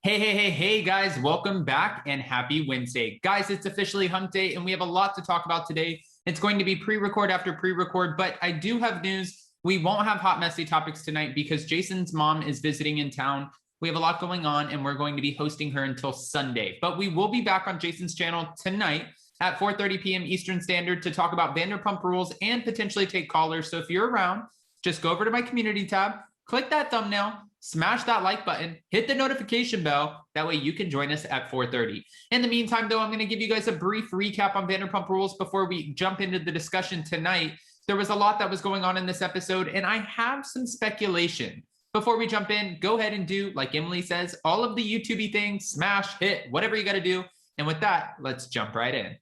Hey, guys, welcome back and happy Wednesday. Guys, it's officially hump day and we have a lot to talk about today. It's going to be pre-record after pre-record, but I do have news. We won't have hot, messy topics tonight because Jason's mom is visiting in town. We have a lot going on and we're going to be hosting her until Sunday, but we will be back on Jason's channel tonight at 4:30 p.m. Eastern Standard to talk about Vanderpump Rules and potentially take callers. So if you're around, just go over to my community tab, click that thumbnail, smash that like button, hit the notification bell. That way you can join us at 4:30. In the meantime, though, I'm going to give you guys a brief recap on Vanderpump Rules before we jump into the discussion tonight. There was a lot that was going on in this episode, and I have some speculation. Before we jump in, go ahead and do, like Emily says, all of the YouTube-y things, smash, hit, whatever you got to do. And with that, let's jump right in.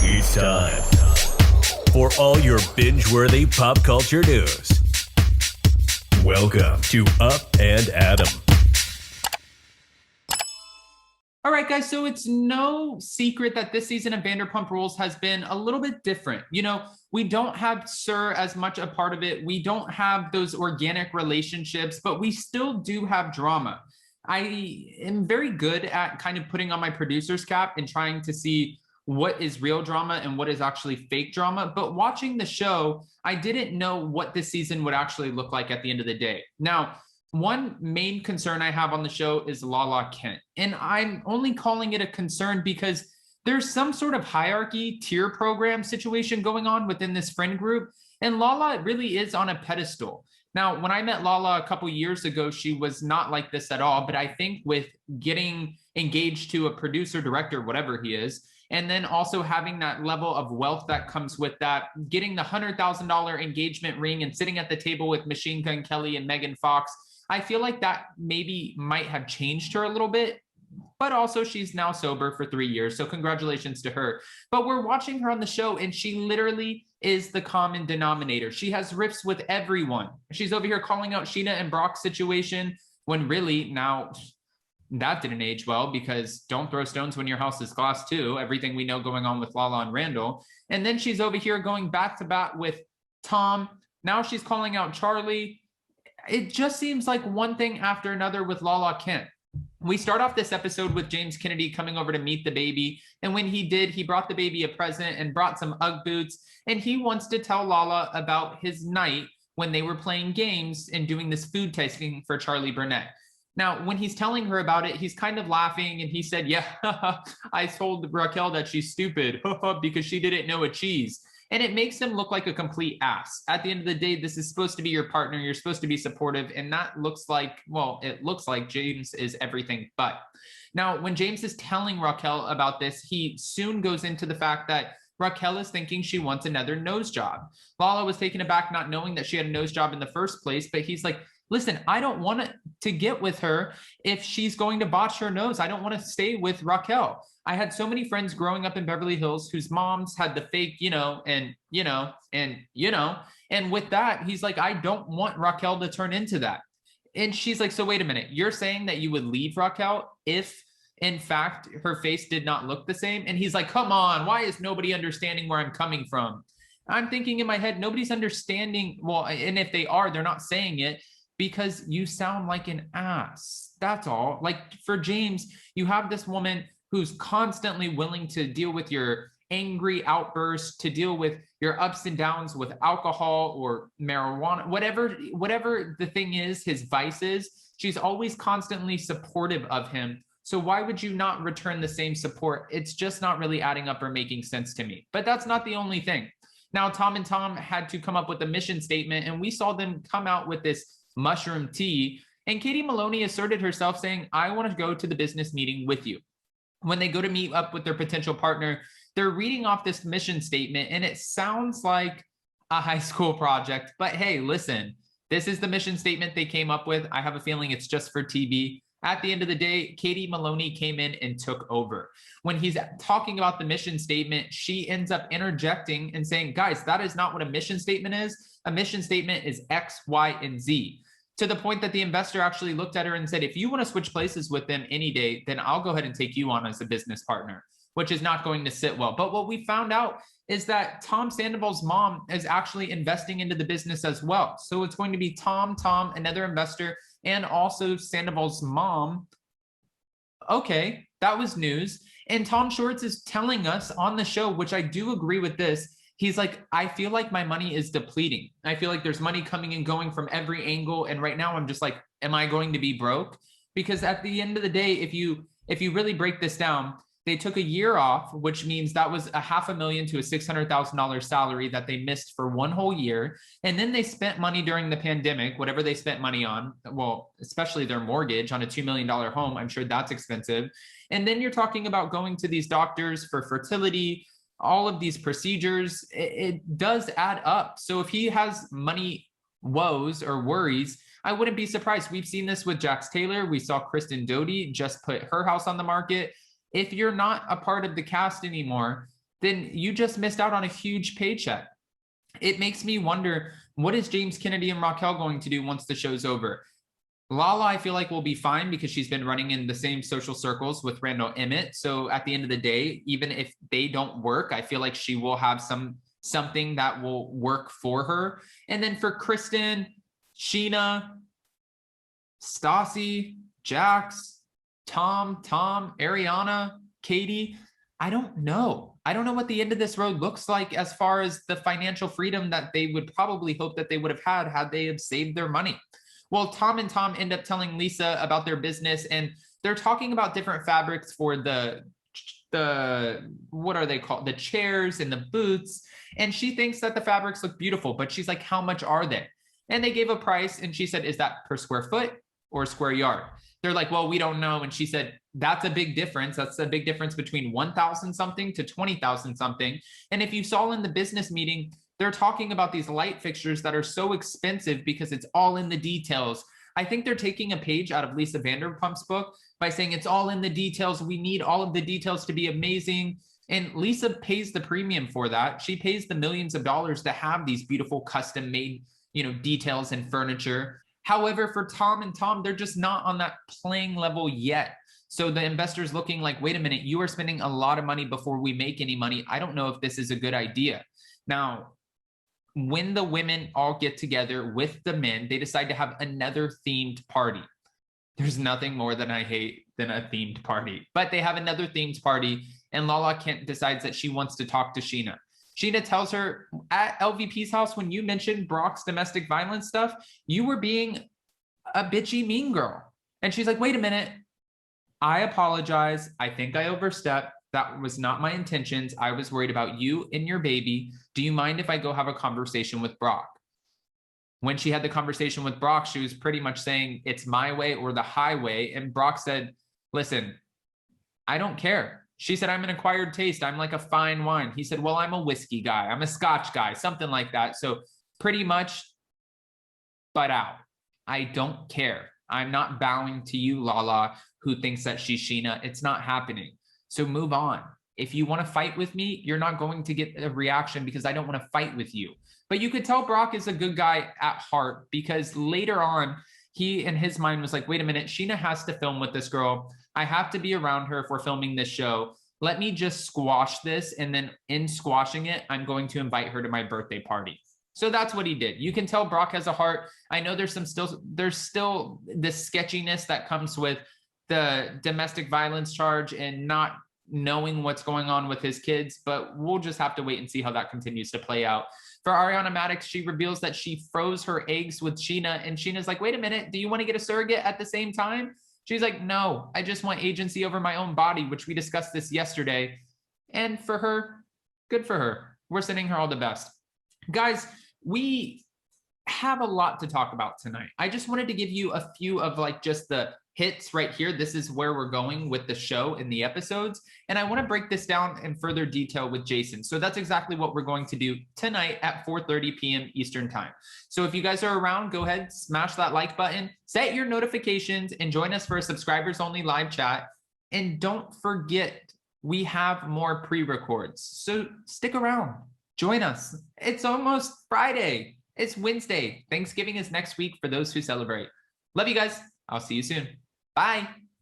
It's time for all your binge-worthy pop culture news. Welcome to Up and Adam. All right, guys, so it's no secret that this season of Vanderpump Rules has been a little bit different. You know, we don't have Sir as much a part of it. We don't have those organic relationships, but we still do have drama. I am very good at kind of putting on my producer's cap and trying to see what is real drama and what is actually fake drama. But watching the show, I didn't know what this season would actually look like at the end of the day. Now, one main concern I have on the show is Lala Kent. And I'm only calling it a concern because there's some sort of hierarchy tier program situation going on within this friend group. And Lala really is on a pedestal. Now, when I met Lala a couple years ago, she was not like this at all. But I think with getting engaged to a producer, director, whatever he is, and then also having that level of wealth that comes with that, getting the $100,000 engagement ring and sitting at the table with Machine Gun Kelly and Megan Fox, I feel like that maybe might have changed her a little bit. But also she's now sober for 3 years. So congratulations to her. But we're watching her on the show and she literally is the common denominator. She has riffs with everyone. She's over here calling out Sheena and Brock's situation when really now that didn't age well, because don't throw stones when your house is glass too. Everything we know going on with Lala and Randall. And then she's over here going back to back with Tom. Now she's calling out Charlie. It just seems like one thing after another with Lala Kent. We start off this episode with James Kennedy coming over to meet the baby. And when he did, he brought the baby a present and brought some Ugg boots. And he wants to tell Lala about his night when they were playing games and doing this food tasting for Charlie Burnett. Now, when he's telling her about it, he's kind of laughing. And he said, yeah, I told Raquel that she's stupid because she didn't know a cheese. And it makes him look like a complete ass. At the end of the day, this is supposed to be your partner. You're supposed to be supportive. And that looks like, well, it looks like James is everything but. Now, when James is telling Raquel about this, he soon goes into the fact that Raquel is thinking she wants another nose job. Lala was taken aback not knowing that she had a nose job in the first place, but he's like, listen, I don't want to get with her if she's going to botch her nose. I don't want to stay with Raquel. I had so many friends growing up in Beverly Hills whose moms had the fake, and with that, he's like, I don't want Raquel to turn into that. And she's like, so wait a minute, you're saying that you would leave Raquel if in fact her face did not look the same? And he's like, come on, why is nobody understanding where I'm coming from? I'm thinking in my head, nobody's understanding. Well, and if they are, they're not saying it because you sound like an ass. That's all. Like for James, you have this woman who's constantly willing to deal with your angry outbursts, to deal with your ups and downs with alcohol or marijuana, whatever the thing is, his vices, she's always constantly supportive of him. So why would you not return the same support? It's just not really adding up or making sense to me. But that's not the only thing. Now, Tom and Tom had to come up with a mission statement, and we saw them come out with this mushroom tea. And Katie Maloney asserted herself saying, I want to go to the business meeting with you. When they go to meet up with their potential partner, they're reading off this mission statement, and it sounds like a high school project. But hey, listen, this is the mission statement they came up with. I have a feeling it's just for TV. At the end of the day, Katie Maloney came in and took over. When he's talking about the mission statement, she ends up interjecting and saying, guys, that is not what a mission statement is. A mission statement is X, Y, and Z. To the point that the investor actually looked at her and said, if you want to switch places with them any day, then I'll go ahead and take you on as a business partner, which is not going to sit well. But what we found out is that Tom Sandoval's mom is actually investing into the business as well. So it's going to be Tom, another investor, and also Sandoval's mom. Okay, that was news. And Tom Schwartz is telling us on the show, which I do agree with this. He's like, I feel like my money is depleting. I feel like there's money coming and going from every angle. And right now I'm just like, am I going to be broke? Because at the end of the day, if you really break this down, they took a year off, which means that was $500,000 to a $600,000 salary that they missed for one whole year. And then they spent money during the pandemic, whatever they spent money on, well, especially their mortgage on a $2 million home. I'm sure that's expensive. And then you're talking about going to these doctors for fertility, all of these procedures. It does add up. So if he has money woes or worries, I wouldn't be surprised. We've seen this with Jax Taylor. We saw Kristen Doty just put her house on the market. If you're not a part of the cast anymore, then you just missed out on a huge paycheck. It makes me wonder, what is James Kennedy and Raquel going to do once the show's over? Lala, I feel like, will be fine because she's been running in the same social circles with Randall Emmett. So at the end of the day, even if they don't work, I feel like she will have something that will work for her. And then for Kristen, Sheena, Stassi, Jax, Tom, Ariana, Katie, I don't know. I don't know what the end of this road looks like as far as the financial freedom that they would probably hope that they would have had they had saved their money. Well, Tom and Tom end up telling Lisa about their business, and they're talking about different fabrics for the what are they called? The chairs and the booths. And she thinks that the fabrics look beautiful, but she's like, how much are they? And they gave a price, and she said, is that per square foot or square yard? They're like, well, we don't know. And she said, that's a big difference. That's a big difference between 1,000 something to 20,000 something. And if you saw in the business meeting, they're talking about these light fixtures that are so expensive because it's all in the details. I think they're taking a page out of Lisa Vanderpump's book by saying it's all in the details. We need all of the details to be amazing. And Lisa pays the premium for that. She pays the millions of dollars to have these beautiful custom made, details and furniture. However, for Tom and Tom, they're just not on that playing level yet. So the investor's looking like, wait a minute, you are spending a lot of money before we make any money. I don't know if this is a good idea. Now, when the women all get together with the men, they decide to have another themed party. There's nothing more than I hate than a themed party, but they have another themed party, and Lala Kent decides that she wants to talk to Sheena. Sheena tells her, at LVP's house, when you mentioned Brock's domestic violence stuff, you were being a bitchy mean girl. And she's like, wait a minute. I apologize. I think I overstepped. That was not my intentions. I was worried about you and your baby. Do you mind if I go have a conversation with Brock? When she had the conversation with Brock, she was pretty much saying it's my way or the highway. And Brock said, listen, I don't care. She said, I'm an acquired taste. I'm like a fine wine. He said, well, I'm a whiskey guy. I'm a Scotch guy, something like that. So pretty much, butt out. I don't care. I'm not bowing to you, Lala, who thinks that she's Sheena. It's not happening. So move on. If you want to fight with me, you're not going to get a reaction because I don't want to fight with you. But you could tell Brock is a good guy at heart because later on, he in his mind was like, wait a minute, Sheena has to film with this girl. I have to be around her if we're filming this show. Let me just squash this. And then in squashing it, I'm going to invite her to my birthday party. So that's what he did. You can tell Brock has a heart. I know there's still this sketchiness that comes with the domestic violence charge and not knowing what's going on with his kids, but we'll just have to wait and see how that continues to play out. For Ariana Madix, she reveals that she froze her eggs with Sheena, and Sheena's like, wait a minute, do you want to get a surrogate at the same time? She's like, no, I just want agency over my own body, which we discussed this yesterday. And for her, good for her. We're sending her all the best. Guys, we have a lot to talk about tonight. I just wanted to give you a few of just the hits right here. This is where we're going with the show in the episodes. And I want to break this down in further detail with Jason. So that's exactly what we're going to do tonight at 4:30 p.m. Eastern time. So if you guys are around, go ahead, smash that like button, set your notifications, and join us for a subscribers only live chat. And don't forget, we have more pre-records. So stick around, join us. It's almost Friday. It's Wednesday. Thanksgiving is next week for those who celebrate. Love you guys. I'll see you soon. Bye.